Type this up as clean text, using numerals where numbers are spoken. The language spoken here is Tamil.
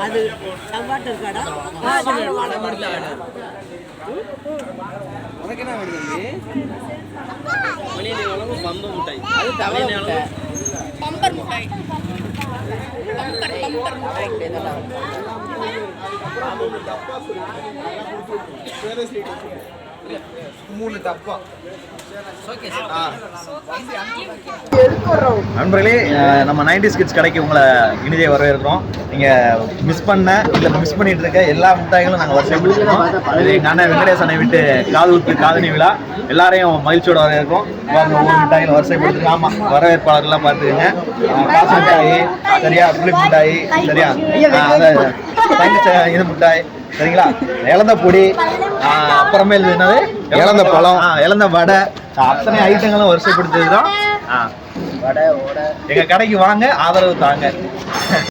அது சாப்பாட்டு கடை உனக்கு என்ன வேணும் பம்பு முட்டாய் அது தவறு பம்பர் முட்டாய் பம்பர் முட்டாய் மூணு டப்பா நண்பர்களே, நம்ம 90s கிட்ஸ் கடைக்கு உங்களை இனிதே வரவேற்கிறோம். நீங்கள் மிஸ் பண்ண இல்லை மிஸ் பண்ணிட்டு இருக்க எல்லா மிட்டாய்களும் நாங்கள் வரிசைப்படுத்திருக்கோம். இது எங்கள் அண்ணன் வெங்கடேஷ் அண்ணனை விட்டு காது காதணி விழா எல்லாரையும் மகிழ்ச்சியோட வரவேற்கிறோம். ஒவ்வொரு மிட்டாய்களும் வரிசைப்படுத்துங்க. ஆமாம், வரவேற்பாளர்கள்லாம் பார்த்துக்கோங்க. காசு மிட்டாய் சரியா, புளிப் மிட்டாய் சரியா, இது மிட்டாய் சரிங்களா, இழந்த பொடி, அப்புறமேல் என்னது இழந்த பழம், இழந்த வடை, அத்தனை ஐட்டங்களும் வரிசைப்படுத்துறது தான். எங்க கடைக்கு வாங்க, ஆதரவு தாங்க.